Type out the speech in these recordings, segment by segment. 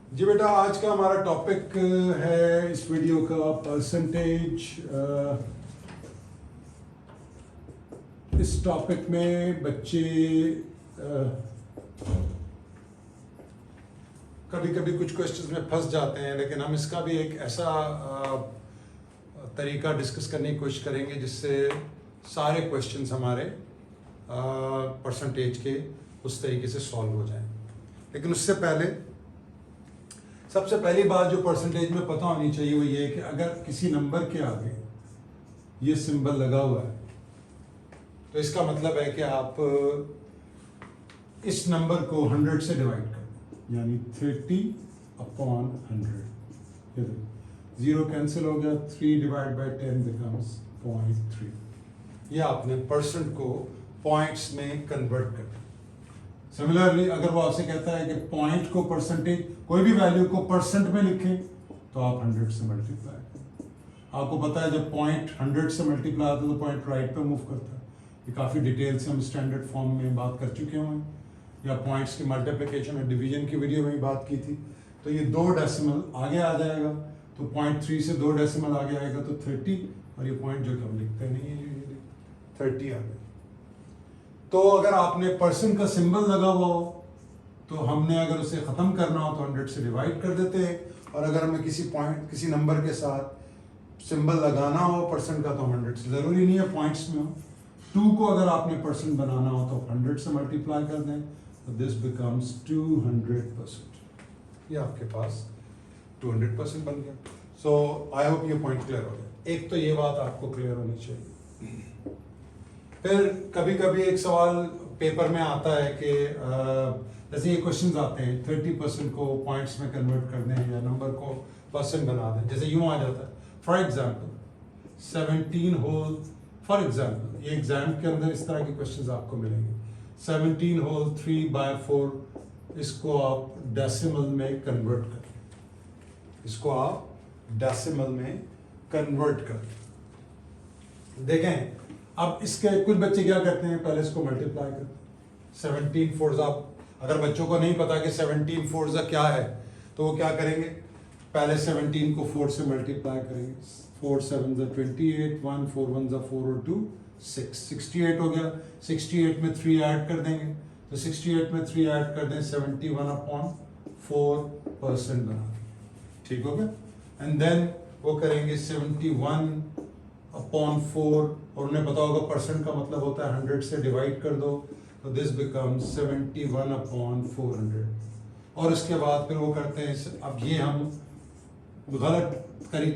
जी बेटा, आज का हमारा टॉपिक है इस वीडियो का परसेंटेज। इस टॉपिक में बच्चे कभी कभी कुछ क्वेश्चंस में फंस जाते हैं, लेकिन हम इसका भी एक ऐसा तरीका डिस्कस करने की कोशिश करेंगे जिससे सारे क्वेश्चंस हमारे परसेंटेज के उस तरीके से सॉल्व हो जाएं। लेकिन उससे पहले सबसे पहली बात जो परसेंटेज में पता होनी चाहिए वो ये है कि अगर किसी नंबर के आगे ये सिंबल लगा हुआ है तो इसका मतलब है कि आप इस नंबर को 100 से डिवाइड कर दें, यानी 30/100। 0 कैंसिल हो गया, 3 डिवाइड बाई 10 बिकम्स 0.3। ये आपने परसेंट को पॉइंट्स में कन्वर्ट कर दिया। सिमिलरली अगर वो आपसे कहता है कि पॉइंट को परसेंटेज, कोई भी वैल्यू को परसेंट में लिखें तो आप 100 से मल्टीप्लाई करें। आपको पता है जब पॉइंट 100 से मल्टीप्लाई होता है तो पॉइंट राइट पे मूव करता है। ये काफ़ी डिटेल से हम स्टैंडर्ड फॉर्म में बात कर चुके हैं, या पॉइंट्स की मल्टीप्लिकेशन और डिवीजन की वीडियो में भी बात की थी। तो ये 2 डेसिमल आगे आ जाएगा, तो 0.3 से 2 डेसिमल आगे आएगा तो 30, और ये पॉइंट जो हम लिखते नहीं है यूजुअली 30 आ गया। तो अगर आपने परसेंट का सिंबल लगा हुआ हो तो हमने अगर उसे ख़त्म करना हो तो 100 से डिवाइड कर देते हैं, और अगर हमें किसी नंबर के साथ सिंबल लगाना हो परसेंट का तो 100 से, ज़रूरी नहीं है पॉइंट्स में हो। 2 को अगर आपने परसेंट बनाना हो तो 100 से मल्टीप्लाई कर दें तो दिस बिकम्स 200%। ये आपके पास 200% बन गया। सो आई होप ये पॉइंट क्लियर हो गया। एक तो ये बात आपको क्लियर होनी चाहिए। फिर कभी कभी एक सवाल पेपर में आता है कि जैसे ये क्वेश्चंस आते हैं 30% को पॉइंट्स में कन्वर्ट कर दें या नंबर को परसेंट बना दें। जैसे यूँ आ जाता है, for example 17 whole, for example ये एग्जाम के अंदर इस तरह के क्वेश्चंस आपको मिलेंगे। 17 होल 3/4, इसको आप डेसिमल में कन्वर्ट करें, इसको आप डेसिमल में कन्वर्ट करें। देखें अब इसके कुछ बच्चे क्या करते हैं, पहले इसको मल्टीप्लाई करते हैं। 17 4 आप, अगर बच्चों को नहीं पता कि 17 4 क्या है तो वो क्या करेंगे, पहले 17 को 4 से मल्टीप्लाई करेंगे। 4 7 28, 1 4 1 4 और 2 6, 68 हो गया। 68 में 3 ऐड कर देंगे, तो 68 में 3 ऐड कर दें 71/4% बना दें, ठीक हो गया। एंड देन वो करेंगे 71/4, और उन्हें पता होगा परसेंट का मतलब होता है 100 से डिवाइड कर दो, तो दिस बिकम्स 71/400। और इसके बाद फिर वो करते हैं, अब ये हम गलत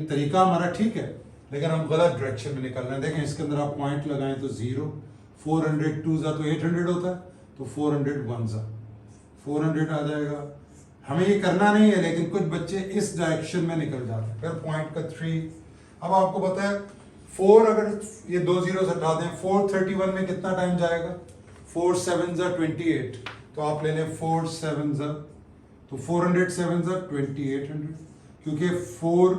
तरीका हमारा ठीक है लेकिन हम गलत डायरेक्शन में निकल रहे हैं। देखें इसके अंदर आप पॉइंट लगाएं तो 0, 400 2 तो 800 होता है, तो 400 1 400 आ जाएगा। हमें ये करना नहीं है लेकिन कुछ बच्चे इस डायरेक्शन में निकल जाते हैं। फिर पॉइंट का 3, अब आपको पता है 4, अगर ये 2 zeros हटा दें 431 में कितना टाइम जाएगा, 4 7 28, तो आप ले लें 4 7 तो 400 7 2800, क्योंकि 4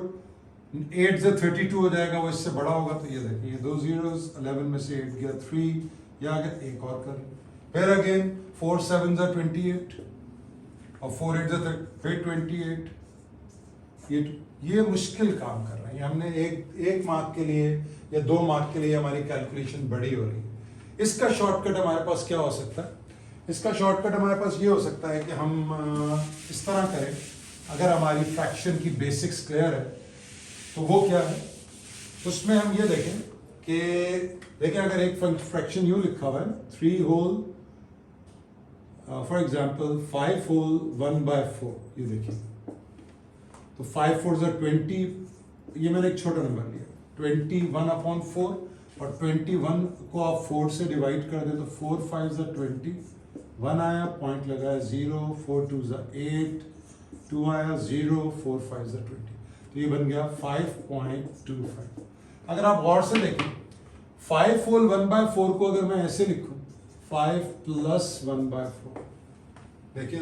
8 32 हो जाएगा, वो इससे बड़ा होगा। तो ये देखिए ये 2 zeros, 11 में से 8 गया 3, या अगर एक और कर, फिर अगेन 4 7 28 और 4 8 28। ये मुश्किल काम कर रहे हैं। हमने एक मार्क के लिए या 2 मार्क के लिए हमारी कैलकुलेशन बड़ी हो रही है। इसका शॉर्टकट हमारे पास क्या हो सकता है, इसका शॉर्टकट हमारे पास ये हो सकता है कि हम इस तरह करें, अगर हमारी फ्रैक्शन की बेसिक्स क्लियर है तो वो क्या है, उसमें हम ये देखें कि अगर एक फ्रैक्शन यूँ लिखा हुआ है 3 होल, फॉर एग्जाम्पल 5 होल 1/4, ये देखिए तो 5 4 20, ये मैंने एक छोटा नंबर लिया 21/4, और 21 को आप 4 से डिवाइड कर दें तो 4 5 20, 1 आया, पॉइंट लगाया 0, 4 2 8, 2 आया 0, 4 5 20, तो ये बन गया 5.25। अगर आप गौर से देखें 5 होल 1/4 को अगर मैं ऐसे लिखूं 5 + 1/4, देखिए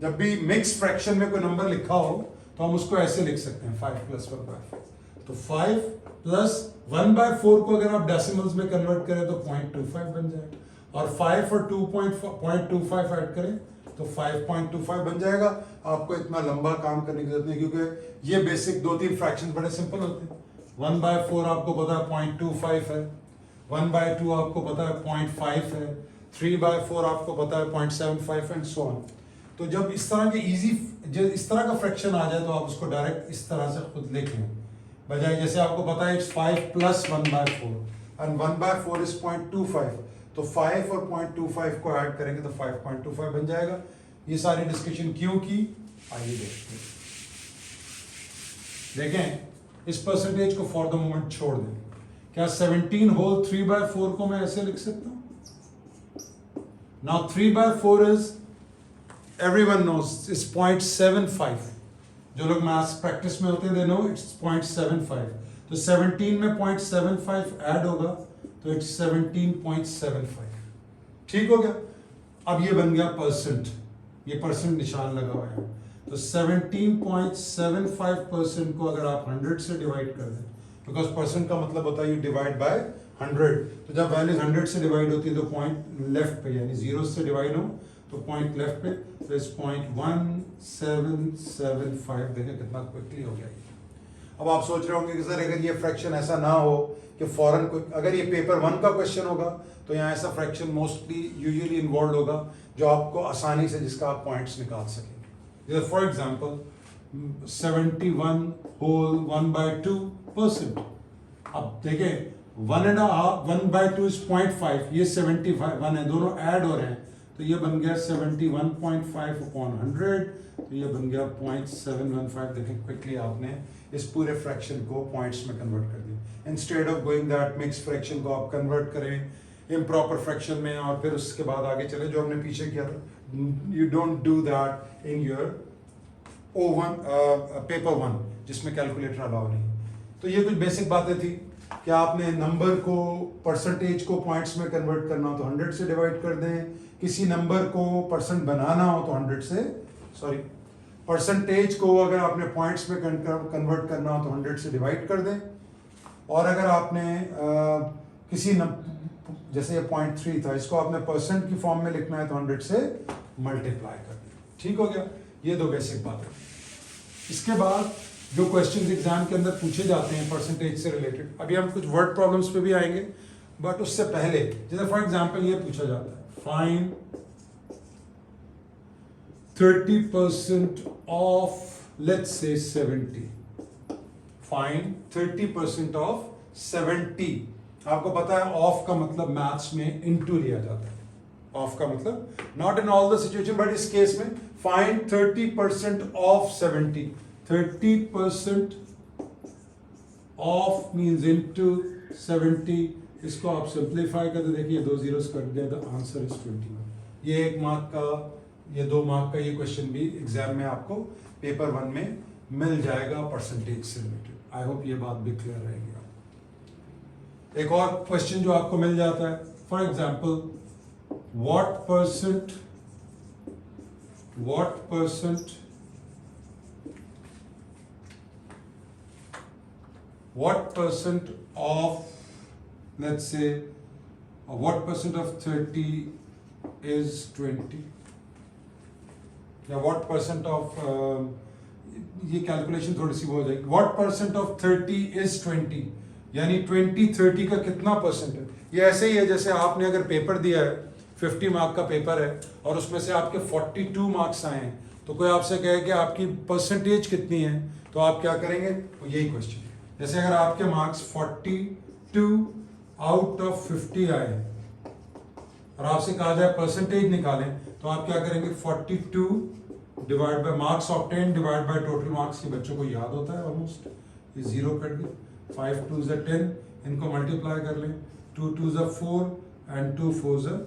जब भी मिक्स फ्रैक्शन में कोई नंबर लिखा हो तो हम उसको ऐसे लिख सकते हैं 5 + 1/4। तो 5 + 1/4 को अगर आप डेसिमल्स में कन्वर्ट करें तो 0.25 बन जाएगा, और 5 और 2.25 ऐड करें तो 5.25 बन जाएगा। आपको इतना लंबा काम करने की जरूरत नहीं, क्योंकि ये बेसिक 2-3 फ्रैक्शन बड़े सिंपल होते हैं। 1/4 आपको पता है 0.25 है, 1/2 आपको पता है 0.5 है, 3/4 आपको पता है 0.75 एंड सो ऑन। तो जब इस तरह के इस तरह का फ्रैक्शन आ जाए तो आप उसको डायरेक्ट इस तरह से खुद लिख लें, बजाय जैसे आपको पता है इट्स 5 + 1/4 एंड 1/4 इज 0.25, तो 5 और 0.25 को ऐड करेंगे तो 5.25 बन जाएगा। ये सारी डिस्कशन क्यों की, आइए देखते हैं। देखें इस परसेंटेज को फॉर द मोमेंट छोड़ दें। क्या 17 होल 3/4 को मैं ऐसे लिख सकता हूं? Now 3/4 is everyone knows is 0.75। जो लोग मैथ्स प्रैक्टिस में होते हैं दे नो इट्स 0.75। तो 17 में 0.75 ऐड होगा तो इट्स 17.75। ठीक हो गया। अब ये बन गया परसेंट, ये परसेंट निशान लगा हुआ है। तो 17.75% को अगर आप 100 से डिवाइड कर दें, बिकॉज परसेंट का मतलब होता है यू डिवाइड बाय 100, तो जब वैल्यूज 100 से डिवाइड होती है तो पॉइंट लेफ्ट पे यानी 0 से डिवाइड हो तो पॉइंट लेफ्ट पे, तो इस 0.1775 देखें कितना क्विकली हो गया। अब आप सोच रहे होंगे कि सर अगर ये फ्रैक्शन ऐसा ना हो कि फॉरन अगर ये पेपर 1 का क्वेश्चन होगा तो यहाँ ऐसा फ्रैक्शन मोस्टली यूजुअली इन्वॉल्व होगा जो आपको आसानी से जिसका आप पॉइंट्स निकाल सकेंगे। For example 71 whole 1/2%। अब देखें 1/2 इज 0.5, ये 71 है, दोनों ऐड हो रहे हैं तो ये बन गया 71.5/100, तो ये बन गया 0.715। देखें क्विकली आपने इस पूरे फ्रैक्शन को पॉइंट्स में कन्वर्ट कर दिया। Instead of going that mix fraction को आप कन्वर्ट करें इम्प्रॉपर फ्रैक्शन में और फिर उसके बाद आगे चले जो हमने पीछे किया था। You don't do that in your paper 1 जिसमें कैलकुलेटर अलाउ नहीं। तो ये कुछ बेसिक बातें थी कि आपने नंबर को परसेंटेज को पॉइंट्स में कन्वर्ट करना हो तो 100 से डिवाइड कर दें, किसी नंबर को परसेंट बनाना हो तो 100 से परसेंटेज को अगर आपने पॉइंट्स में कन्वर्ट करना हो तो 100 से डिवाइड कर दें, और अगर आपने किसी जैसे ये 0.3 था इसको आपने परसेंट की फॉर्म में लिखना है तो 100 से मल्टीप्लाई कर दें। ठीक हो गया। ये दो बेसिक बातें। इसके बाद जो क्वेश्चंस एग्जाम के अंदर पूछे जाते हैं परसेंटेज से रिलेटेड, अभी हम कुछ वर्ड प्रॉब्लम्स पे भी आएंगे, बट उससे पहले जैसे फॉर एग्जांपल ये पूछा जाता है फाइंड 30% ऑफ लेट्स से 70। Find 30% of 70। आपको पता है ऑफ का मतलब मैथ्स में इनटू लिया जाता है। ऑफ का मतलब not in all the situation but इस केस में find 30% of 70। 30% of means into 70। इसको आप सिंप्लीफाई करते देखिए 2 zeros कट गए, द आंसर इज 21। ये 1 मार्क का, ये 2 मार्क का ये क्वेश्चन भी एग्जाम में आपको पेपर 1 में मिल जाएगा परसेंटेज से रिलेटेड। आई होप ये बात भी क्लियर रहेगी। एक और क्वेश्चन जो आपको मिल जाता है for example what percent of let's say what percent of 30 is 20 या what percent of ये कैलकुलेशन थोड़ी सी हो जाएगी। what percent of 30 is 20 यानी 20-30 का कितना परसेंट है। ये ऐसे ही है जैसे आपने अगर पेपर दिया है 50 मार्क का पेपर है और उसमें से आपके 42 मार्क्स आए हैं तो कोई आपसे कहे कि आपकी परसेंटेज कितनी है तो आप क्या करेंगे, तो यही क्वेश्चन है। जैसे अगर आपके मार्क्स 42 आउट ऑफ 50 आए और आपसे कहा जाए परसेंटेज निकालें तो आप क्या करेंगे 42 divide by marks obtain divide by total marks. ये बच्चों को याद होता है ऑलमोस्ट। ये 0 कट गए, 5 2s are 10, इनको मल्टीप्लाई कर लें, 2 2s are 4 and 2 4s are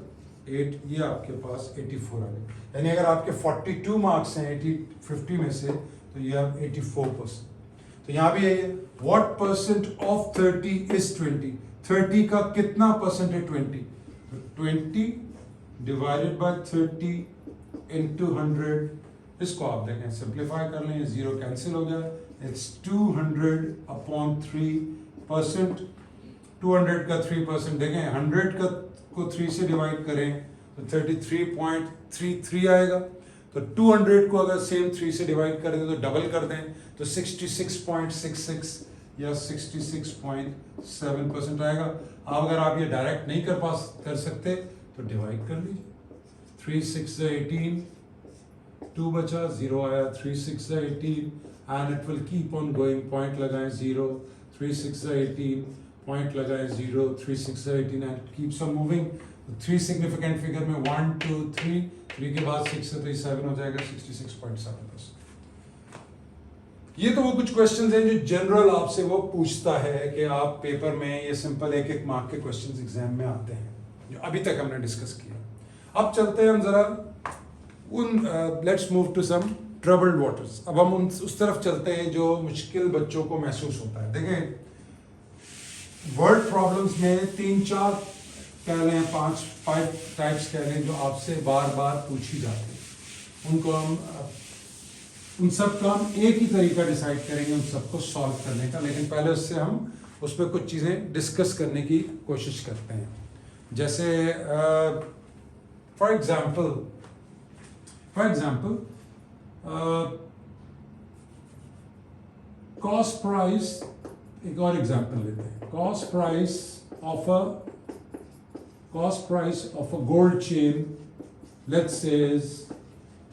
8, ये आपके पास 84 आ गए। यानी अगर आपके 42 मार्क्स हैं 50 में से तो ये आप 84%। तो यहाँ भी यही है व्हाट परसेंट ऑफ 30 इज 20। 30 का कितना परसेंट है 20, तो 20 डिवाइडेड बाय 30 इंटू 100। इसको आप देखें सिंप्लीफाई कर लें, 0 कैंसिल हो गया, इट्स 200/3%। 200 का 3% देखें 100 का को 3 से डिवाइड करें तो 33.33 आएगा। तो 200 को अगर सेम 3 से डिवाइड कर दें तो डबल कर दें तो 66.66 या 66.7% आएगा। अब अगर आप ये डायरेक्ट नहीं कर सकते तो डिवाइड कर लीजिए। 3 6 18, 2 बचा, 0 आया, 3 6 18 and it will keep on going, point लगाएं 0, 3 6 18, पॉइंट लगाएं 0, 3 6 18 and keeps on moving. 3 significant figure में 1 2 3, 3 के बाद 6 से 3 7 हो जाएगा, 66.7%। ये तो वो कुछ क्वेश्चंस हैं जो जनरल आपसे वो पूछता है कि आप पेपर में ये सिंपल एक एक मार्क के क्वेश्चंस एग्जाम में आते हैं जो अभी तक हमने डिस्कस किया। अब चलते हैं हम जरा let's move to some troubled waters. अब हम उस तरफ चलते हैं जो मुश्किल बच्चों को महसूस होता है। देखें, वर्ड प्रॉब्लम्स में 3-4 कह लें, 5 टाइप्स कह लें जो आपसे बार बार पूछी जाती है। उनको हम उन सब का हम एक ही तरीका डिसाइड करेंगे उन सबको सॉल्व करने का, लेकिन पहले उससे हम उस पर कुछ चीज़ें डिस्कस करने की कोशिश करते हैं। जैसे फॉर एग्जाम्पल कॉस्ट प्राइस, एक और एग्जाम्पल लेते हैं। Cost price of a gold chain, let's say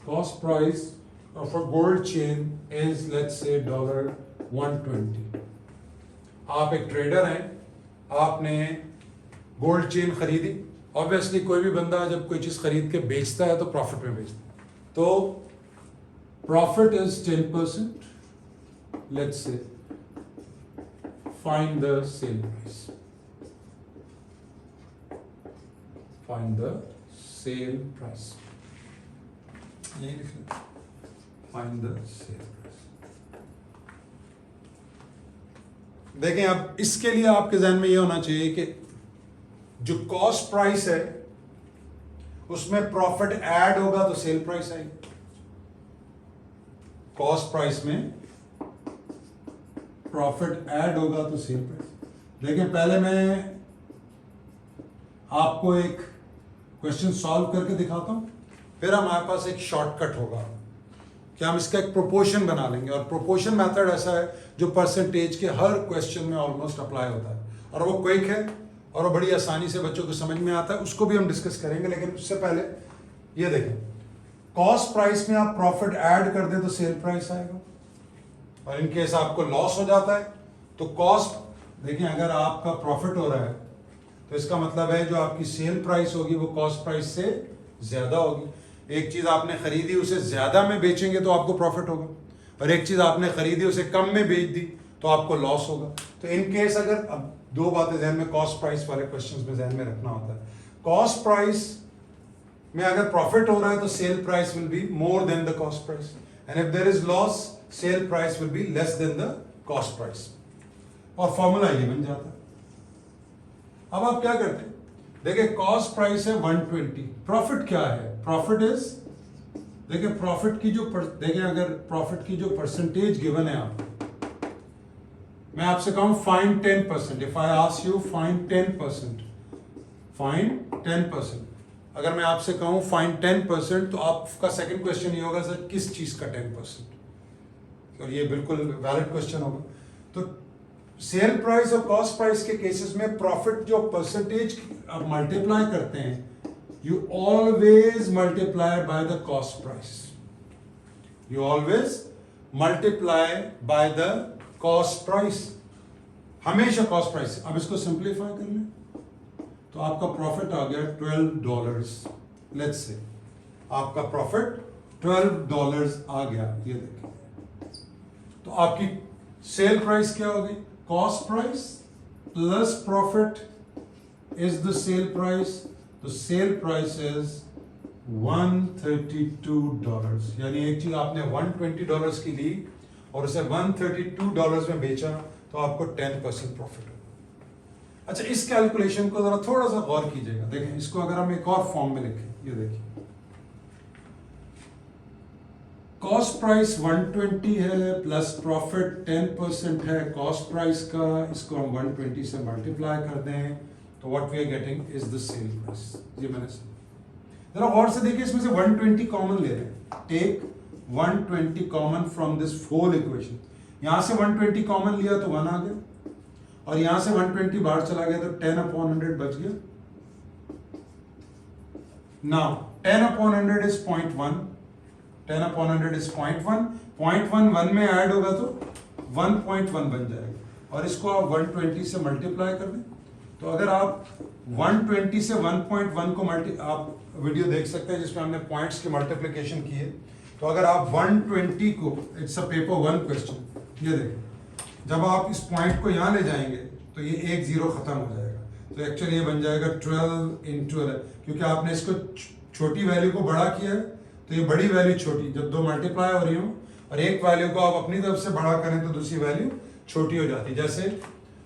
cost price of a gold chain is let's say $120। आप एक ट्रेडर हैं, आपने गोल्ड चेन खरीदी। ऑब्वियसली कोई भी बंदा जब कोई चीज खरीद के बेचता है तो प्रॉफिट में बेचता है, तो profit is 10%। Let's say find the sale price, find the sale price, यही लिख लें, फाइंड द सेल प्राइस। देखें, अब इसके लिए आपके जहन में ये होना चाहिए कि जो कॉस्ट प्राइस है उसमें प्रॉफिट ऐड होगा तो सेल प्राइस आएगी। कॉस्ट प्राइस में प्रॉफिट ऐड होगा तो सेल प्राइस। देखें, पहले मैं आपको एक क्वेश्चन सॉल्व करके दिखाता हूं, फिर हमारे पास एक शॉर्टकट होगा कि हम इसका एक प्रोपोर्शन बना लेंगे। और प्रोपोर्शन मेथड ऐसा है जो परसेंटेज के हर क्वेश्चन में ऑलमोस्ट अप्लाई होता है और वो क्विक है और वो बड़ी आसानी से बच्चों को समझ में आता है। उसको भी हम डिस्कस करेंगे, लेकिन उससे पहले ये देखें, कॉस्ट प्राइस में आप प्रॉफिट ऐड कर दें तो सेल प्राइस आएगा, और इन केस आपको लॉस हो जाता है तो कॉस्ट, देखिए अगर आपका प्रॉफिट हो रहा है तो इसका मतलब है जो आपकी सेल प्राइस होगी वो कॉस्ट प्राइस से ज्यादा होगी। एक चीज आपने खरीदी उसे ज्यादा में बेचेंगे तो आपको प्रॉफिट होगा, और एक चीज आपने खरीदी उसे कम में बेच दी तो आपको लॉस होगा। तो इन केस अगर, अब दो बातें जहन में कॉस्ट प्राइस वाले क्वेश्चंस में जहन में रखना होता है। कॉस्ट प्राइस में अगर प्रॉफिट हो रहा है तो sale price will be more than the cost price, and if there is loss sale price will be less than the cost price, और फॉर्मूला ये बन जाता है। अब आप क्या करते हैं, देखिए कॉस्ट प्राइस है 120, प्रॉफिट क्या है, प्रॉफिट इज, देखिए प्रॉफिट की जो देखिए अगर प्रॉफिट की जो परसेंटेज गिवन है आप, मैं आपसे कहूं find 10%, if I ask you find 10%, find 10%, अगर मैं आपसे कहूं फाइंड 10%, तो आपका सेकंड क्वेश्चन ये होगा सर किस चीज का 10%, और ये बिल्कुल वैलिड क्वेश्चन होगा। तो सेल प्राइस और कॉस्ट प्राइस के केसेस में प्रॉफिट जो परसेंटेज आप मल्टीप्लाई करते हैं, you always multiply by the cost price, you always multiply by the cost price, हमेशा कॉस्ट प्राइस। अब इसको सिंप्लीफाई कर लें तो आपका प्रॉफिट आ गया $12, लेट्स से आपका प्रॉफिट $12 आ गया, ये देखिए। तो आपकी सेल प्राइस क्या होगी, cost price plus profit is the sale price, तो सेल प्राइस इज $132, यानी एक चीज आपने $120 की ली और उसे $132 में बेचा तो आपको 10% प्रॉफिट हो। अच्छा, इस कैलकुलेशन को जरा थोड़ा सा गौर कीजिएगा। देखें, इसको अगर हम एक और फॉर्म में लिखें, ये देखिए कॉस्ट प्राइस 120 है प्लस प्रॉफिट 10% है कॉस्ट प्राइस का, इसको हम 120 से मल्टीप्लाई कर दें तो what we are getting is the sale price. ये मैंने जरा गौर से देखिए, इसमें से 120 कॉमन ले रहे हैं take 120 common from this whole equation. यहां से 120 कॉमन लिया तो 1 आ गया, और यहां से 120 बाहर चला गया तो 10/100 बच गया। नाउ 10/100 इज 0.1, 10/100 इज 0.1, 0.1 1 में ऐड होगा तो 1.1 बन जाएगा, और इसको आप 120 से मल्टीप्लाई कर दें। तो अगर आप 120 से 1.1 को आप वीडियो देख सकते हैं जिसमें हमने पॉइंट्स की मल्टीप्लिकेशन की है। तो अगर आप 120 को, इट्स अ पेपर 1 क्वेश्चन, ये देखें, जब आप इस पॉइंट को यहाँ ले जाएंगे तो ये 1 0 खत्म हो जाएगा, तो एक्चुअली ये बन जाएगा 12 into 11, क्योंकि आपने इसको छोटी वैल्यू को बड़ा किया है तो ये बड़ी वैल्यू छोटी, जब दो मल्टीप्लाई हो रही हो और एक वैल्यू को आप अपनी तरफ से बड़ा करें तो दूसरी वैल्यू छोटी हो जाती है। जैसे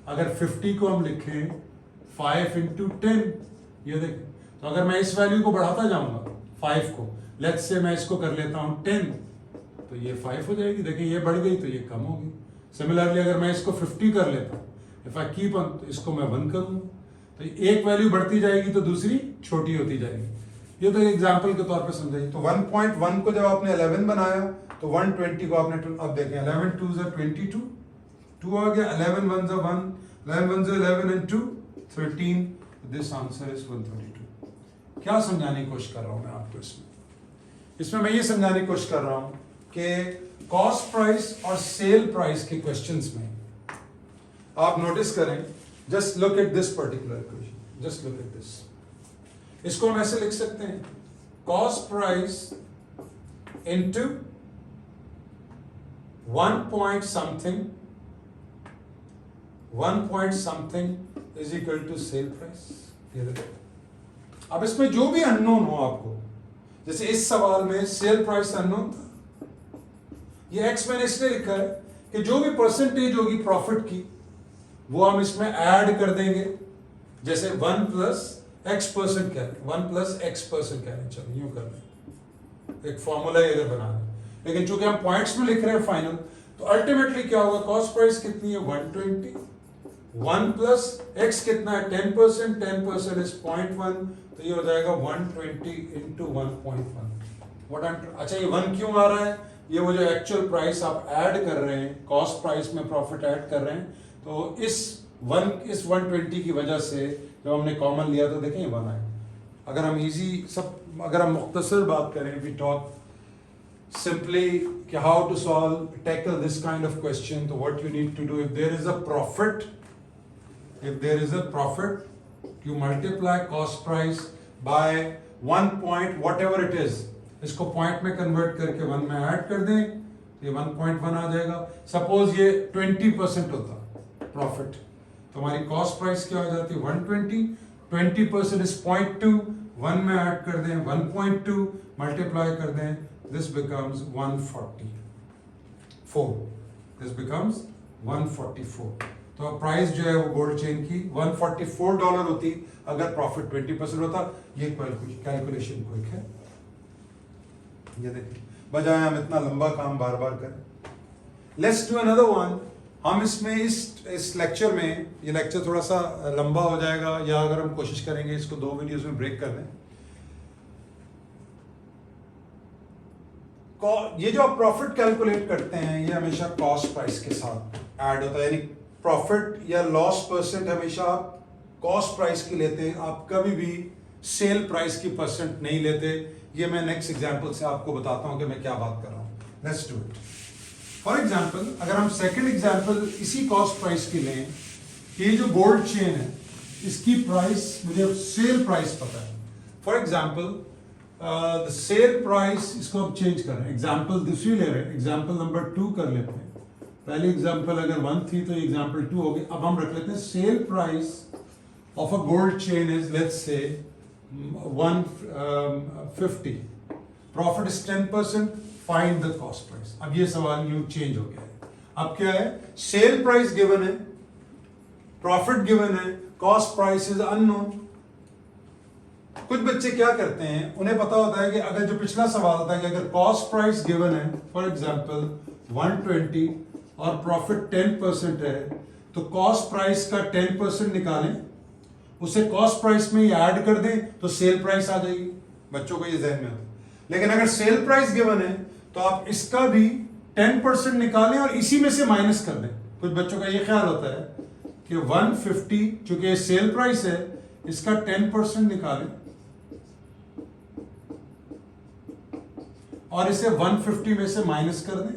अगर 50 को हम लिखें 5 into 10, ये देखें, तो अगर मैं इस वैल्यू को बढ़ाता जाऊंगा 5 को, लेट्स से मैं इसको कर लेता हूं 10, तो ये 5 हो जाएगी। देखिए ये बढ़ गई तो ये कम होगी। सिमिलरली अगर मैं इसको 50 कर लेता हूँ, इफ आई कीप ऑन, तो इसको मैं 1 करूंगा, तो एक वैल्यू बढ़ती जाएगी तो दूसरी छोटी होती जाएगी। ये तो एग्जाम्पल के तौर पे समझाइए। तो 1.1 को जब आपने 11 बनाया तो 120 को आपने, अब देखें 11 2s are 22, 2 आ गया, 11 1s are 1, 11 1s are 11 and 2 13, this answer is 132। क्या समझाने की कोशिश कर रहा हूं मैं आपको इसमें मैं ये समझाने की कोशिश कर रहा हूं कि कॉस्ट प्राइस और सेल प्राइस के क्वेश्चंस में आप नोटिस करें, just look at this particular equation, just look at this. इसको हम ऐसे लिख सकते हैं, cost price into 1 point something is equal to sale price। अब इसमें जो भी अननोन हो आपको, जैसे इस सवाल में सेल प्राइस अननोन था, ये एक्स मैंने इसलिए लिखा है कि जो भी परसेंटेज होगी प्रॉफिट की वो हम इसमें ऐड कर देंगे। जैसे 1 plus x% कह रहे, 1 plus x% कह रहे, चलो यूं कर लें, एक फॉर्मूला अगर बना रहे, लेकिन चूंकि हम पॉइंट्स में लिख रहे हैं फाइनल, तो अल्टीमेटली क्या होगा, कॉस्ट प्राइस कितनी है 120, 1 plus x कितना है 10%, 10% इज 0.1, तो ये हो जाएगा 120 into 1.1। अच्छा ये 1 क्यों आ रहा है, ये वो जो एक्चुअल प्राइस आप ऐड कर रहे हैं, कॉस्ट प्राइस में प्रॉफिट ऐड कर रहे हैं, तो इस 120 की वजह से जब हमने कॉमन लिया तो देखें 1 आए। अगर हम अगर हम मुख्तसर बात करें, we talk simply how to tackle this kind of question, so what you need to do, if there is a profit, you multiply cost price by 1 point whatever it is, इसको पॉइंट में convert करके 1 में add कर दें, ये 1.1 आ जाएगा। Suppose ये 20% होता प्रॉफिट, तो हमारी कॉस्ट प्राइस क्या हो जाती है 120, 20% इज 0.2, 1 में ऐड कर दें 1.2, मल्टीप्लाई कर दें, this becomes 144, this becomes 144। तो प्राइस जो है वो गोल्ड चेन की $144 होती अगर प्रॉफिट 20% होता। ये कैलकुलेशन क्विक है, ये देखिए, बजाय हम इतना लंबा काम बार बार करें। Let's do another one. हम इसमें इस लेक्चर में, ये लेक्चर थोड़ा सा लंबा हो जाएगा, या अगर हम कोशिश करेंगे इसको 2 वीडियोस में ब्रेक कर दें। ये जो आप प्रॉफिट कैलकुलेट करते हैं ये हमेशा कॉस्ट प्राइस के साथ ऐड होता है, यानी प्रॉफिट या लॉस परसेंट हमेशा आप कॉस्ट प्राइस की लेते हैं, आप कभी भी सेल प्राइस की परसेंट नहीं लेते। ये मैं नेक्स्ट एग्जांपल से आपको बताता हूं कि मैं क्या बात कर रहा हूं। Let's do it. For example अगर हम सेकंड एग्जांपल इसी कॉस्ट प्राइस की लें, ये जो गोल्ड चेन है इसकी प्राइस मुझे सेल प्राइस पता है। For example the sale price, इसको अब चेंज कर रहे हैं, एग्जाम्पल दूसरी ले रहे हैं, एग्जाम्पल नंबर 2 कर लेते हैं। पहली एग्जाम्पल अगर 1 थी तो एग्जाम्पल 2 हो गई। अब हम रख लेते हैं sale price of a gold chain is let's say 150, profit is 10%, find the cost price. अब ये सवाल यूं चेंज हो गया है। अब क्या है, सेल प्राइस गिवन है, प्रॉफिट गिवन है, कॉस्ट प्राइस इज अननोन। कुछ बच्चे क्या करते हैं, उन्हें पता होता है कि अगर जो पिछला सवाल था कि अगर कॉस्ट प्राइस गिवन है फॉर एग्जांपल 120 और प्रॉफिट 10% है, तो कॉस्ट प्राइस का 10% निकालें, उसे कॉस्ट प्राइस में ही ऐड कर दें तो सेल प्राइस आ जाएगी। बच्चों को ये ज़हन में आता है। लेकिन अगर सेल प्राइस गिवन है तो आप इसका भी 10% निकालें और इसी में से माइनस कर दें। कुछ बच्चों का ये ख्याल होता है कि 150 चूंकि सेल प्राइस है इसका 10% निकालें और इसे 150 में से माइनस कर दें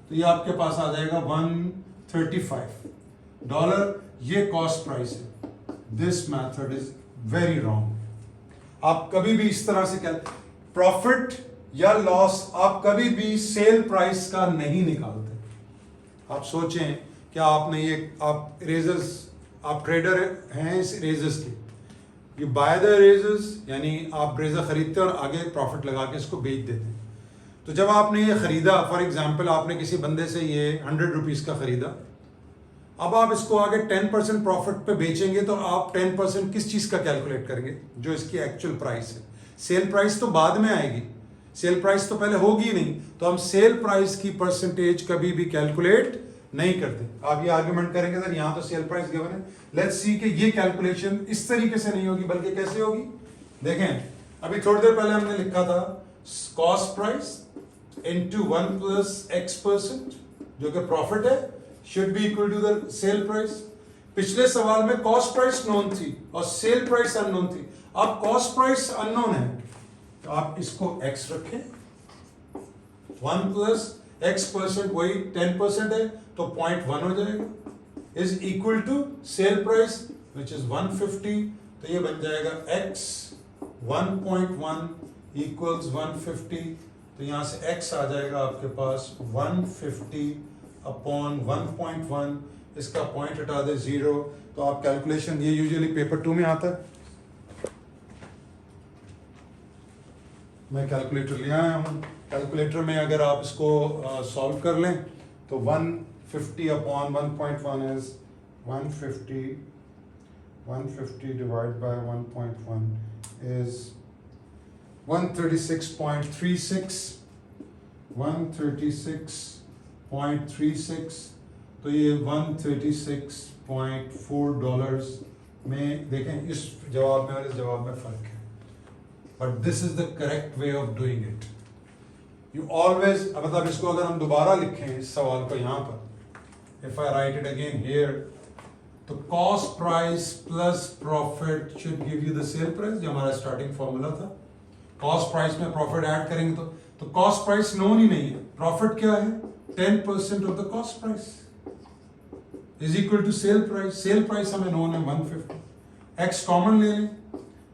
तो ये आपके पास आ जाएगा $135। ये कॉस्ट प्राइस है। This method is very wrong. आप कभी भी इस तरह से क्या प्रॉफिट या लॉस आप कभी भी सेल प्राइस का नहीं निकालते। आप सोचें क्या आपने ये आप इरेजर्स आप ट्रेडर हैं इस इरेजर्स के, यू बाय द इरेजर्स यानी आप इरेजर खरीदते और आगे प्रॉफिट लगा के इसको बेच देते हैं। तो जब आपने ये खरीदा, फॉर एग्जांपल आपने किसी बंदे से ये 100 रुपीज़ का खरीदा, अब आप इसको आगे 10% प्रॉफिट पे बेचेंगे तो आप 10% किस चीज़ का कैलकुलेट करेंगे? जो इसकी एक्चुअल प्राइस है। सेल प्राइस तो बाद में आएगी, सेल प्राइस तो पहले होगी नहीं, तो हम सेल प्राइस की परसेंटेज कभी भी कैलकुलेट नहीं करते। आप ये आर्ग्यूमेंट करेंगे सर यहाँ तो सेल प्राइस गिवन है, लेट्स सी कि ये कैलकुलेशन इस तरीके से नहीं होगी बल्कि कैसे होगी। देखें अभी थोड़ी देर पहले हमने लिखा था cost price into 1 plus x% जो कि प्रॉफिट है should be equal to the sale price. पिछले सवाल में कॉस्ट प्राइस नोन थी और सेल प्राइस अननोन थी। अब कॉस्ट प्राइस अननोन है तो आप इसको x रखें, 1 प्लस x% वही 10% है तो 0.1 हो जाएगा, is equal to sale price which is 150। तो ये बन जाएगा x 1.1 इक्वल्स 150। तो यहां से x आ जाएगा आपके पास 150 अपॉन 1.1, इसका पॉइंट हटा दे 0। तो आप कैलकुलेशन, ये यूजुअली पेपर 2 में आता है, मैं कैलकुलेटर ले आया हूँ। कैलकुलेटर में अगर आप इसको सॉल्व कर लें तो 150 upon 1.1 is 150 divide by 1.1 is 136.36 तो ये $136.4 में देखें इस जवाब में और इस जवाब में फर्क है। But this is the correct way of doing it. You always, मतलब इसको अगर हम दोबारा लिखें इस सवाल को यहाँ पर, if I write it again here, तो cost price plus profit should give you the sale price, जो हमारा स्टार्टिंग फॉर्मूला था। कॉस्ट प्राइस में प्रॉफिट ऐड करेंगे तो कॉस्ट प्राइस नोन ही नहीं है। प्रॉफिट क्या है? 10% of the cost price is equal to sale price. Sale price हमें नोन है 150। एक्स कॉमन ले लें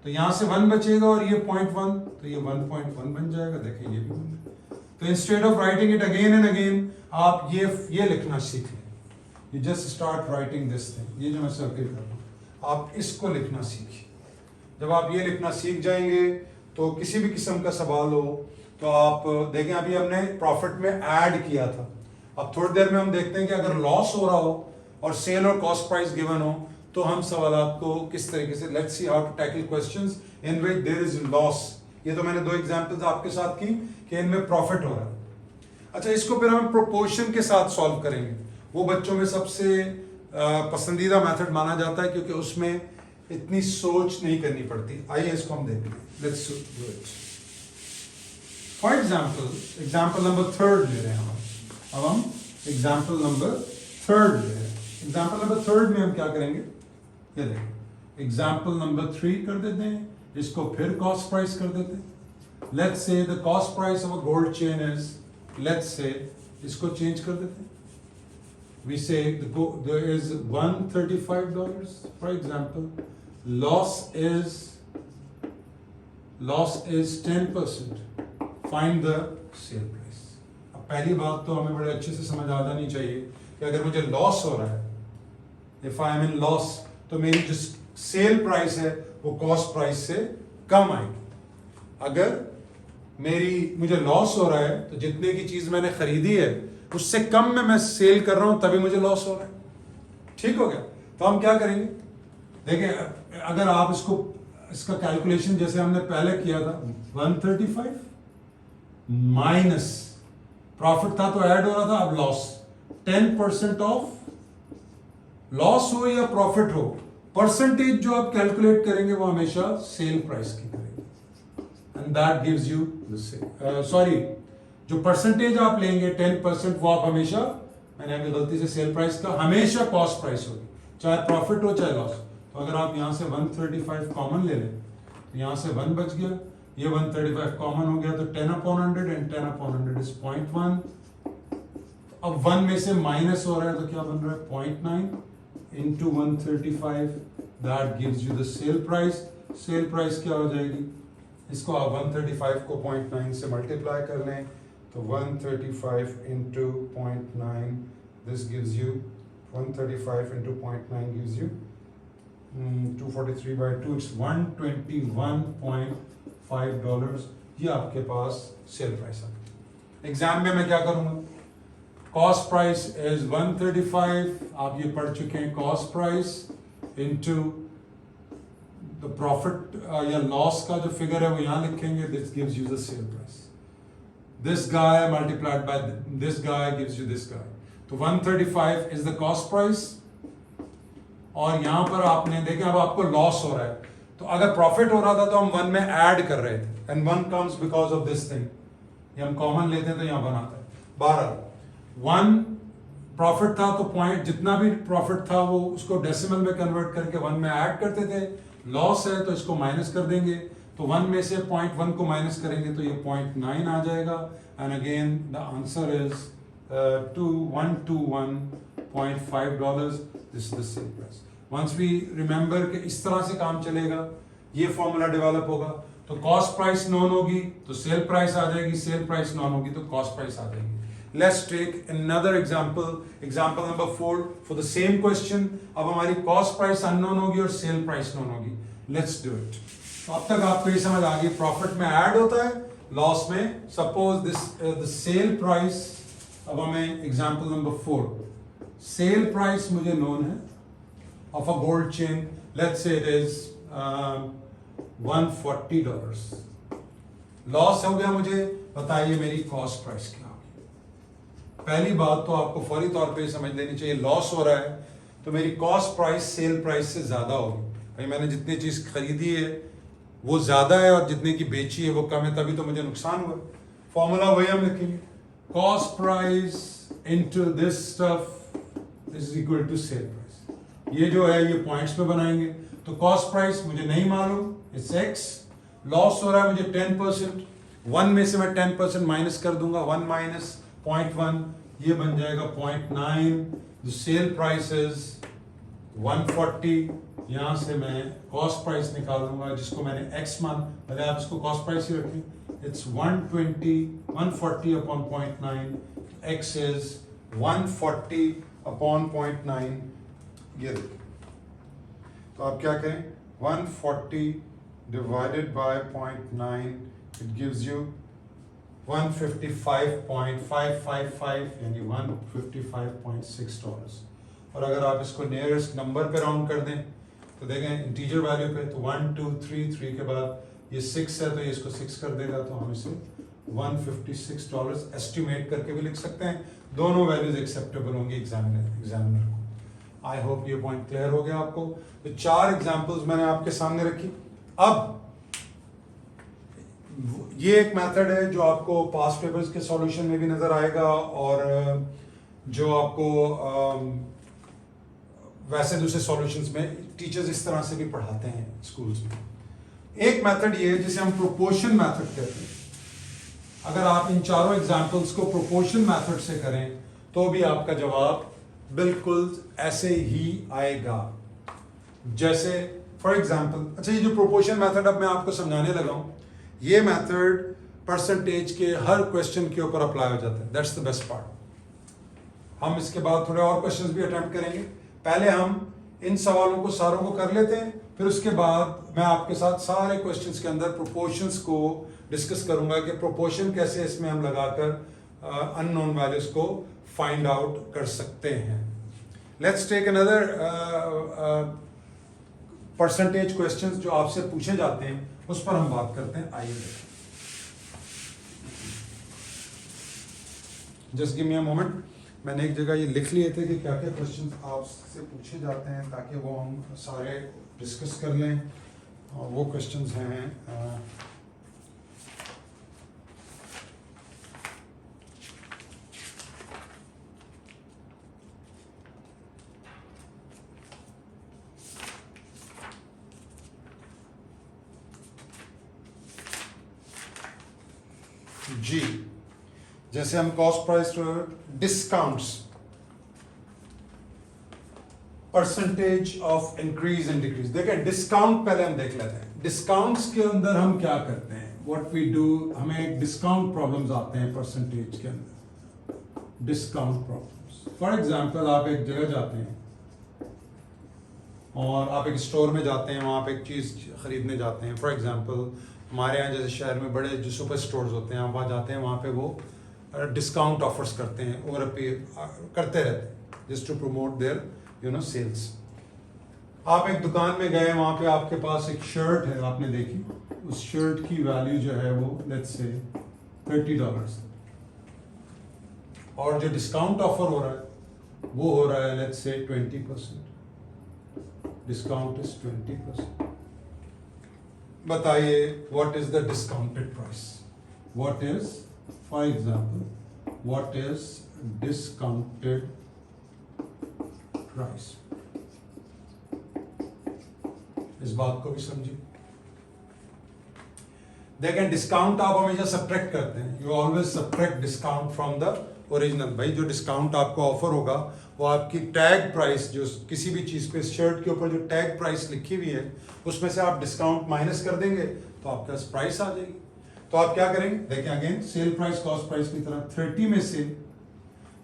तो यहां से 1 बचेगा और ये 0.1 तो ये 1.1 बन जाएगा। देखिए ये भी बन गया। तो instead of writing it again and again आप ये लिखना सीख लें। You just start writing this thing, ये जो मैं सर्किल कर रहा हूँ आप इसको लिखना सीखिए। जब आप ये लिखना सीख जाएंगे तो किसी भी किस्म का सवाल हो तो आप देखें, अभी हमने प्रॉफिट में ऐड किया था। अब थोड़ी देर में हम देखते हैं कि अगर लॉस हो रहा हो और सेल और कॉस्ट प्राइस गिवन हो तो हम सवालात को किस तरीके से, let's see how to tackle questions in which there is loss. ये तो मैंने 2 एग्जांपल्स आपके साथ की कि इनमें प्रॉफिट हो रहा है। अच्छा, इसको फिर हम प्रोपोर्शन के साथ सॉल्व करेंगे। वो बच्चों में सबसे पसंदीदा मेथड माना जाता है क्योंकि उसमें इतनी सोच नहीं करनी पड़ती। आइए इसको हम देखते हैं। Let's do it. For example number 3 ले रहे हैं हम। अब हम एग्जाम्पल नंबर 3 ले रहे हैं। एग्जाम्पल नंबर 3 में हम क्या करेंगे, ये देखें, एग्जाम्पल नंबर 3 कर देते हैं, इसको फिर कॉस्ट प्राइस कर देते हैं। Let's say the cost price of a gold chain is, let's say इसको चेंज कर देते हैं। We say there is $135 for example. Loss is 10%. Find the sale price. अब पहली बात तो हमें बड़े अच्छे से समझ आ जानी चाहिए कि अगर मुझे लॉस हो रहा है, if I am in loss, तो मेरी जो सेल प्राइस है वो कॉस्ट प्राइस से कम आएगी। अगर मुझे लॉस हो रहा है तो जितने की चीज मैंने खरीदी है उससे कम में मैं सेल कर रहा हूं तभी मुझे लॉस हो रहा है। ठीक हो गया? तो हम क्या करेंगे, देखिए अगर आप इसका कैलकुलेशन जैसे हमने पहले किया था, 135 माइनस प्रॉफिट था तो ऐड हो रहा था, अब लॉस 10% ऑफ लॉस हो या प्रॉफिट हो, परसेंटेज जो आप कैलकुलेट करेंगे वो हमेशा सेल प्राइस की करेंगे। And that gives you the sorry, जो परसेंटेज आप लेंगे 10% वो आप हमेशा, मैंने अभी गलती से सेल प्राइस का, हमेशा कॉस्ट प्राइस होगी, चाहे प्रॉफिट हो चाहे लॉस। तो अगर आप यहाँ से 135 कॉमन ले लें तो यहाँ से 1 बच गया, ये 135 कॉमन हो गया, तो 10/100 एंड 10/100 इज 0.1। अब 1 में से माइनस हो रहा है तो क्या बन रहा है 0.9 into 135, that gives you the sale price. Sale price क्या हो जाएगी, इसको आप 135 को 0.9 से मल्टीप्लाई कर लें तो 135 into 0.9, this gives you 135 into 0.9 gives you 243/2, it's $121.5। ये आपके पास सेल प्राइस है। एग्जाम में मैं क्या करूंगा, कॉस्ट प्राइस इज 135, आप ये पढ़ चुके हैं, cost price into the profit या लॉस का जो फिगर है वो यहां लिखेंगे, this gives you the sale price. This guy multiplied by this guy gives you this guy. तो 135 इज द कॉस्ट प्राइस, और यहां पर आपने देखें अब आपको लॉस हो रहा है, तो अगर प्रॉफिट हो रहा था तो हम 1 में ऐड कर रहे थे, and 1 comes because of this thing, ये हम कॉमन लेते हैं तो यहां बनाता है 12। 1 प्रॉफिट था तो पॉइंट जितना भी प्रॉफिट था वो उसको डेसिमल में कन्वर्ट करके 1 में ऐड करते थे, लॉस है तो इसको माइनस कर देंगे, तो 1 में से 0.1 को माइनस करेंगे तो ये 0.9 आ जाएगा, and again the answer is $121.5, this is the sale price. Once we remember कि इस तरह से काम चलेगा, ये फॉर्मूला डेवलप होगा, तो कॉस्ट प्राइस नॉन होगी तो सेल प्राइस आ जाएगी, सेल प्राइस नॉन होगी तो कॉस्ट प्राइस आ जाएगी। Let's take another example, example number 4 for the same question। अब हमारी cost price unknown होगी और sale price known होगी। Let's do it। तो अब तक आपको ये समझ आ गई, प्रॉफिट में ऐड होता है, लॉस में। Suppose this the sale price, अब हमें एग्जाम्पल नंबर 4, सेल प्राइस मुझे नोन है of a gold chain, let's say it is $140। Loss हो गया मुझे, बताइए मेरी कॉस्ट प्राइस क्या होगी। पहली बात तो आपको फौरी तौर पे समझ लेनी चाहिए, लॉस हो रहा है तो मेरी कॉस्ट प्राइस सेल प्राइस से ज्यादा होगी। भाई मैंने जितनी चीज खरीदी है वो ज्यादा है और जितने की बेची है वो कम है, तभी तो मुझे नुकसान हुआ। फॉर्मूला वही हम लिखेंगे, cost price into this stuff is equal to sale price. ये जो है ये पॉइंट्स पे बनाएंगे, तो कॉस्ट प्राइस मुझे नहीं मालूम, इट्स एक्स। लॉस हो रहा है मुझे 10%, 1 में से मैं 10% माइनस कर दूंगा, 1 माइनस 0.1, ये बन जाएगा 0.9। द सेल प्राइस इज 140, यहां से मैं कॉस्ट प्राइस निकालूंगा जिसको मैंने x मान, पहले आप इसको कॉस्ट प्राइस ही रखें, it's 140 upon 0.9, x is 140 upon 0.9, ये देखिए। तो आप क्या करें, 140 divided by 0.9, it gives you 155.555 यानी $155.6। और अगर आप इसको नियरेस्ट नंबर पे राउंड कर दें तो देखें इंटीजर वैल्यू पे, तो 1 2 3 3 के बाद ये 6 है तो ये इसको 6 कर देगा, तो हम इसे $156 एस्टिमेट करके भी लिख सकते हैं। दोनों वैल्यूज एक्सेप्टेबल होंगी एग्जामिनर को। आई होप ये पॉइंट क्लियर हो गया आपको। तो 4 एग्जाम्पल्स मैंने आपके सामने रखी। अब ये एक मेथड है जो आपको पास्ट पेपर्स के सॉल्यूशन में भी नजर आएगा और जो आपको वैसे दूसरे सॉल्यूशंस में टीचर्स इस तरह से भी पढ़ाते हैं स्कूल्स में। एक मेथड ये है जिसे हम प्रोपोर्शन मेथड कहते हैं। अगर आप इन चारों एग्जांपल्स को प्रोपोर्शन मेथड से करें तो भी आपका जवाब बिल्कुल ऐसे ही आएगा। जैसे फॉर एग्जांपल, अच्छा ये जो प्रोपोर्शन मेथड अब मैं आपको समझाने लगा हूं, ये मेथड परसेंटेज के हर क्वेश्चन के ऊपर अप्लाई हो जाता है। That's the best part. हम इसके बाद थोड़े और क्वेश्चंस भी अटेम्प्ट करेंगे। पहले हम इन सवालों को सारों को कर लेते हैं, फिर उसके बाद मैं आपके साथ सारे क्वेश्चंस के अंदर प्रोपोर्शंस को डिस्कस करूंगा कि प्रोपोर्शन कैसे इसमें हम लगाकर अननोन वैल्यूज को फाइंड आउट कर सकते हैं। Let's take another percentage questions जो आपसे पूछे जाते हैं, उस पर हम बात करते हैं। आइए just give me a moment. मैंने एक जगह ये लिख लिए थे कि क्या क्या क्वेश्चंस आपसे पूछे जाते हैं ताकि वो हम सारे डिस्कस कर लें। और वो क्वेश्चंस हैं जी, जैसे हम cost price discounts, percentage of increase and decrease. देखिए डिस्काउंट पहले हम देख लेते हैं। डिस्काउंट्स के अंदर हम क्या करते हैं, व्हाट वी डू, हमें एक डिस्काउंट प्रॉब्लम्स आते हैं परसेंटेज के अंदर, डिस्काउंट प्रॉब्लम्स। फॉर एग्जांपल आप एक जगह जाते हैं और आप एक स्टोर में जाते हैं, वहाँ पे एक चीज़ खरीदने जाते हैं। फॉर एग्जांपल हमारे यहाँ जैसे शहर में बड़े जो सुपर स्टोर्स होते हैं, आप वहाँ जाते हैं, वहाँ पे वो डिस्काउंट ऑफर्स करते हैं और करते रहते हैं just to promote their sales. आप एक दुकान में गए, वहाँ पे आपके पास एक शर्ट है, आपने देखी, उस शर्ट की वैल्यू जो है वो लेट्स से $30 और जो डिस्काउंट ऑफर हो रहा है वो हो रहा है लेट्स से 20%। Discount is 20%। बताइए what is the discounted price, what is, for example what is discounted price. इस बात को भी समझिए। देखें डिस्काउंट आप हमेशा सब्ट्रैक्ट करते हैं, you always subtract discount from the original. भाई जो डिस्काउंट आपको ऑफर होगा वो आपकी टैग प्राइस, जो किसी भी चीज पे शर्ट के ऊपर जो टैग प्राइस लिखी हुई है उसमें से आप डिस्काउंट माइनस कर देंगे तो आपके पास प्राइस आ जाएगी। तो आप क्या करेंगे, देखें again sale price cost price की तरह 30 में से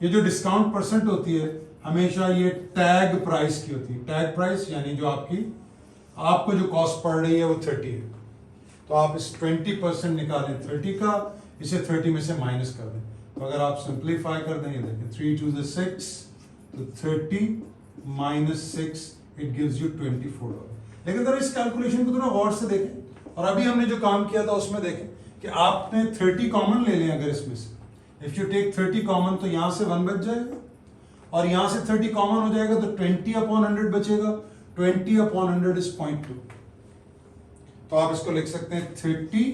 ये जो डिस्काउंट परसेंट होती है हमेशा ये टैग प्राइस की होती है। टैग प्राइस यानी जो आपको जो कॉस्ट पड़ रही है वो 30 है, तो आप इस 20% निकालें 30 का, इसे 30 में से माइनस कर दें। तो अगर आप सिंप्लीफाई कर दें, ये देखें 3 2 is 6, तो 30 minus 6 it gives you $24। लेकिन जरा इस कैलकुलेशन को थोड़ा गौर से देखें और अभी हमने जो काम किया था उसमें देखें कि आपने 30 कॉमन ले लें। अगर इसमें से इफ यू टेक 30 कॉमन तो यहां से 1 बच जाएगा और यहां से 30 कॉमन हो जाएगा तो 20/100 बचेगा। 20/100 is 0.2। तो आप इसको लिख सकते हैं 30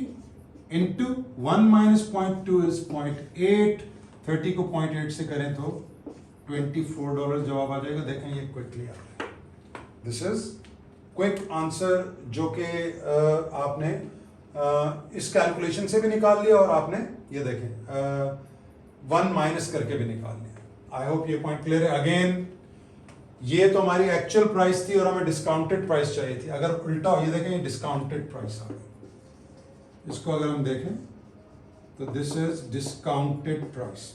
into 1 minus 0.2 is 0.8। 30 को 0.8 से करें तो $24 जवाब आ जाएगा। देखें ये क्विकली आ गया। दिस इज क्विक आंसर जो कि आपने इस कैलकुलेशन से भी निकाल लिया और आपने ये देखें 1 माइनस करके भी निकाल लिया। आई होप ये पॉइंट क्लियर है। अगेन ये तो हमारी एक्चुअल प्राइस थी और हमें डिस्काउंटेड प्राइस चाहिए थी। अगर उल्टा हो, ये देखें ये डिस्काउंटेड प्राइस आ गई। इसको अगर हम देखें तो दिस इज डिस्काउंटेड प्राइस।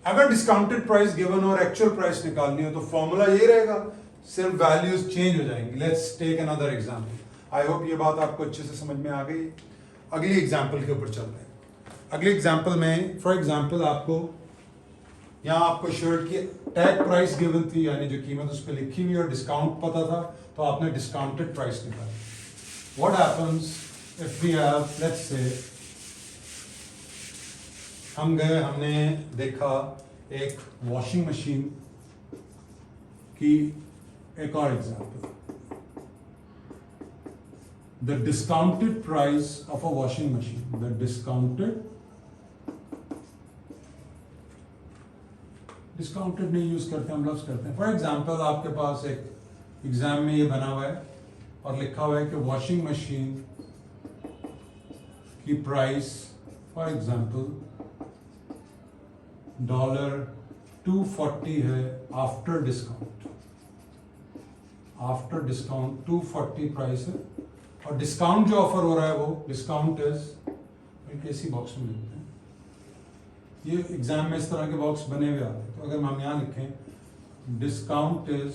अगर डिस्काउंटेड प्राइस गिवन और एक्चुअल प्राइस निकालनी हो तो फॉर्मूला ये रहेगा, सिर्फ वैल्यूज चेंज हो जाएंगी। Let's take another example. I hope ये बात आपको अच्छे से समझ में आ गई। अगली एग्जांपल के ऊपर चलते हैं। अगली एग्जांपल में फॉर एग्जांपल आपको यहाँ आपको शर्ट की टैग प्राइस गिवन थी, यानी जो कीमत उस पर लिखी हुई और डिस्काउंट पता था, तो आपने डिस्काउंटेड प्राइस निकाली। What happens if we have let's say हम गए, हमने देखा एक वॉशिंग मशीन की एक और example, the discounted price of a washing machine, the discounted नहीं यूज करते, हम लफ्ज करते हैं। फॉर एग्जांपल आपके पास एक एग्जाम में ये बना हुआ है और लिखा हुआ है कि वॉशिंग मशीन की प्राइस फॉर एग्जांपल $240 है after discount. After discount 240 price है और डिस्काउंट जो ऑफर हो रहा है वो डिस्काउंट इज कैसी बॉक्स में लिखते हैं, ये एग्जाम में इस तरह के बॉक्स बने हुए आते हैं। तो अगर हम यहाँ लिखें डिस्काउंट इज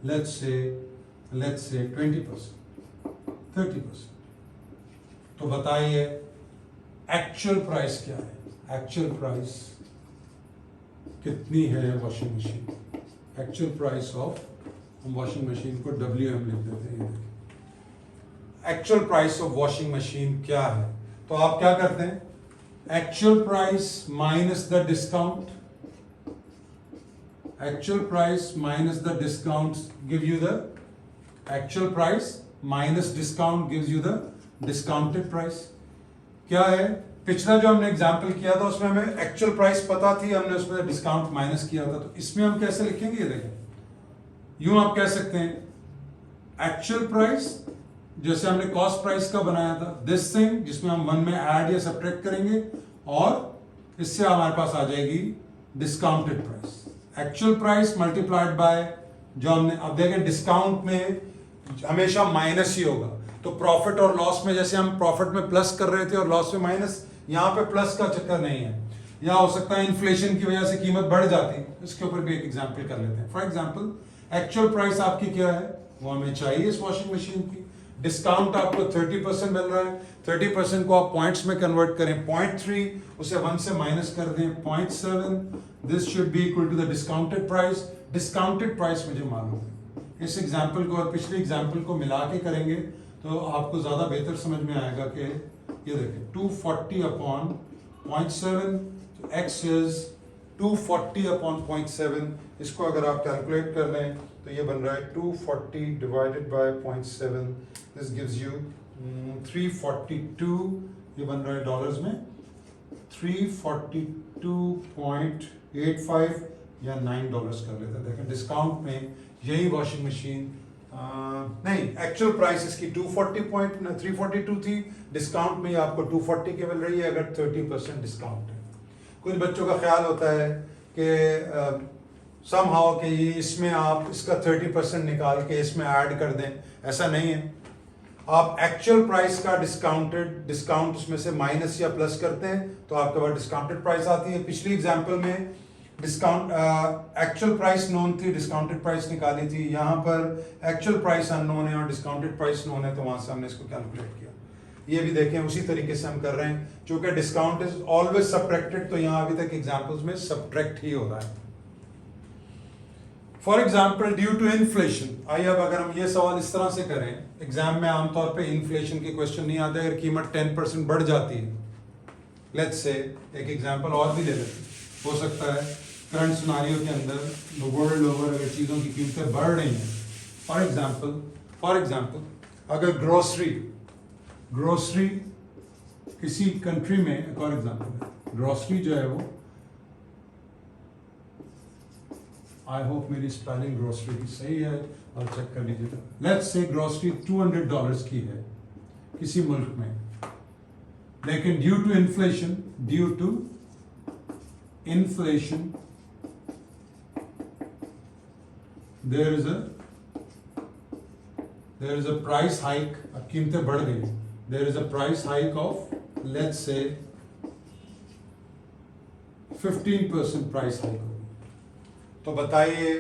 लेट्स से 20%, 30%, तो बताइए एक्चुअल प्राइस क्या है। एक्चुअल प्राइस कितनी है washing machine, actual price of, हम वॉशिंग मशीन को WM लिख देते हैं। Actual price of washing machine क्या है, तो आप क्या करते हैं, actual price minus the discount, actual price minus the discount give you the actual price minus discount gives you the discounted price. क्या है, पिछला जो हमने एग्जाम्पल किया था उसमें हमें एक्चुअल प्राइस पता थी, हमने उसमें डिस्काउंट माइनस किया था। तो इसमें हम कैसे लिखेंगे, ये देखें, यूं आप कह सकते हैं एक्चुअल प्राइस जैसे हमने कॉस्ट प्राइस का बनाया था, दिस थिंग जिसमें हम वन में ऐड या सब्ट्रैक्ट करेंगे और इससे हमारे पास आ जाएगी discounted price, actual price multiplied by जो हमने, अब देखें डिस्काउंट में हमेशा माइनस ही होगा, तो प्रॉफिट और लॉस में जैसे हम प्रॉफिट में प्लस कर रहे थे और लॉस में माइनस, यहाँ पे प्लस का चक्कर नहीं है। यहाँ हो सकता है इन्फ्लेशन की वजह से कीमत बढ़ जाती है, इसके ऊपर भी एक एग्जांपल कर लेते हैं। फॉर एग्जांपल एक्चुअल प्राइस आपकी क्या है, वो हमें चाहिए इस वॉशिंग मशीन की, डिस्काउंट आपको 30% मिल रहा है, 30% को आप पॉइंट्स में कन्वर्ट करें, 0.3 उसे 1 से माइनस कर दें 0.7, this should be equal to the discounted price. Discounted price मुझे मालूम है, इस एग्जांपल को और पिछले एग्जांपल को मिला के करेंगे तो आपको ज्यादा बेहतर समझ में आएगा कि ये देखें 240 अपॉन 0.7, तो x इज 240 अपॉन 0.7, इसको अगर आप कैलकुलेट कर लें तो ये बन रहा है 240 divided by 0.7, this gives you 342, ये बन रहा है डॉलर्स में 342.85 या $9 कर लेते हैं। देखें डिस्काउंट में यही वॉशिंग मशीन नहीं, एक्चुअल प्राइस इसकी 342 थी, डिस्काउंट में आपको 240 की मिल रही है अगर 30% डिस्काउंट है। कुछ बच्चों का ख्याल होता है कि समहाउ कि ये इसमें आप इसका 30% निकाल के इसमें ऐड कर दें, ऐसा नहीं है। आप एक्चुअल प्राइस का डिस्काउंट उसमें से माइनस या प्लस करते हैं तो आपके पास डिस्काउंटेड प्राइस आती है। पिछली एग्जांपल में डिस्काउंट एक्चुअल प्राइस नोन थी, डिस्काउंटेड प्राइस निकाली थी, यहाँ पर एक्चुअल प्राइस अननोन है और डिस्काउंटेड प्राइस नोन है, तो वहां से हमने इसको कैलकुलेट किया। ये भी देखें उसी तरीके से हम कर रहे हैं, चूंकि डिस्काउंट इज ऑलवेज सब्ट्रैक्टेड, तो यहाँ अभी तक एग्जांपल्स में सब्ट्रैक्ट ही हो रहा है। For example due to inflation, आइए अब अगर हम ये सवाल इस तरह से करें, एग्जाम में आमतौर पे इन्फ्लेशन के क्वेश्चन नहीं आते, अगर कीमत 10% बढ़ जाती है, लेट्स से एक एग्जांपल और भी ले लेते हैं, हो सकता है करंट सिनारियो के अंदर वर्ल्ड ओवर अगर चीज़ों की कीमतें बढ़ रही हैं, फॉर एग्जांपल अगर ग्रोसरी किसी कंट्री में, फॉर एग्जांपल ग्रोसरी जो है वो, आई होप मेरी स्पेलिंग ग्रोसरी की सही है और चेक कर लीजिएगा। लेट्स से ग्रोसरी $200 की है किसी मुल्क में, लेकिन due to inflation there is a price hike, अब कीमतें बढ़ गई, there is a price hike of let's say 15% price hike होगी। तो बताइए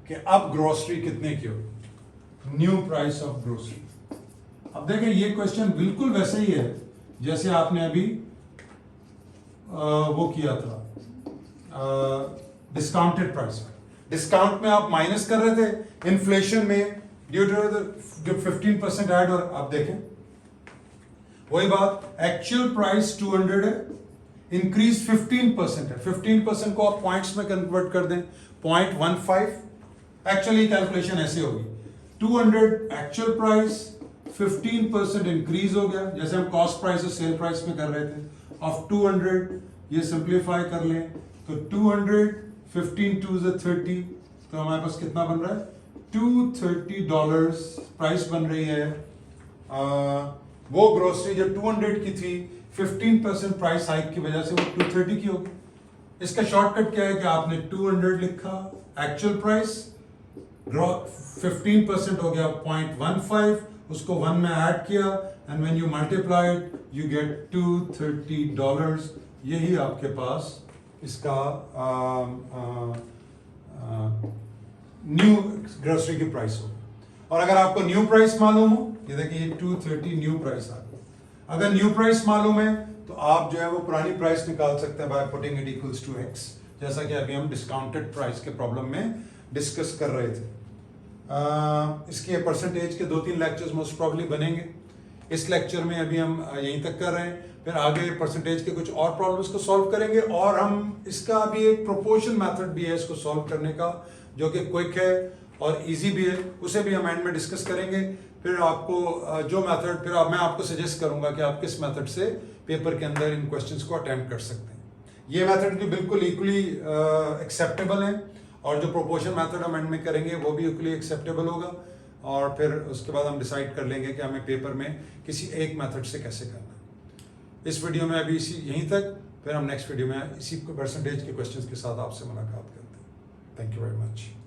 कि अब ग्रोसरी कितने की होगी, न्यू प्राइस ऑफ ग्रोसरी। अब देखें ये क्वेश्चन बिल्कुल वैसे ही है जैसे आपने अभी वो किया था डिस्काउंटेड प्राइस में। डिस्काउंट में आप माइनस कर रहे थे, इन्फ्लेशन में ड्यू टू 15% ऐड, और आप देखें वही बात, एक्चुअल प्राइस 200 है, इंक्रीज 15% है, 15% को आप पॉइंट्स में कन्वर्ट कर दें 0.15, एक्चुअली कैलकुलेशन ऐसे होगी 200 एक्चुअल प्राइस, 15% इंक्रीज हो गया, जैसे हम कॉस्ट प्राइस और सेल प्राइस में कर रहे थे, ऑफ 200, ये सिंप्लीफाई कर लें तो 200 15 2 is 30, तो हमारे पास कितना बन रहा है $230 प्राइस बन रही है। वो ग्रोसरी जो 200 की थी 15% प्राइस हाइक की वजह से वो 230 की होगी। इसका शॉर्टकट क्या है कि आपने 200 लिखा एक्चुअल प्राइस, 15% हो गया 0.15, उसको 1 में ऐड किया, and when you multiplied you get $230। यही आपके पास इसका न्यू ग्रोसरी की प्राइस हो। और अगर आपको न्यू प्राइस मालूम हो, ये देखिए 230 न्यू प्राइस आ गया। अगर न्यू प्राइस मालूम है तो आप जो है वो पुरानी प्राइस निकाल सकते हैं by putting it equals to x, जैसा कि अभी हम डिस्काउंटेड प्राइस के प्रॉब्लम में डिस्कस कर रहे थे। इसके परसेंटेज के 2-3 लेक्चर्स मोस्ट प्रॉब्ली बनेंगे। इस लेक्चर में अभी हम यहीं तक कर रहे हैं, फिर आगे परसेंटेज के कुछ और प्रॉब्लम्स को सॉल्व करेंगे, और हम इसका अभी एक प्रोपोर्शन मेथड भी है इसको सॉल्व करने का, जो कि क्विक है और इजी भी है, उसे भी हम एंड में डिस्कस करेंगे। फिर आपको जो मेथड, फिर मैं आपको सजेस्ट करूंगा कि आप किस मेथड से पेपर के अंदर इन क्वेश्चंस को अटेम्प्ट कर सकते हैं। ये मेथड भी बिल्कुल इक्वली एक्सेप्टेबल है, और जो प्रोपोर्शन मेथड हम एंड में करेंगे वो भी इक्वली एक्सेप्टेबल होगा। और फिर उसके बाद हम डिसाइड कर लेंगे कि हमें पेपर में किसी एक मेथड से कैसे करना है। इस वीडियो में अभी यहीं तक, फिर हम नेक्स्ट वीडियो में इसी परसेंटेज के क्वेश्चंस के साथ आपसे मुलाकात करते हैं। Thank you very much.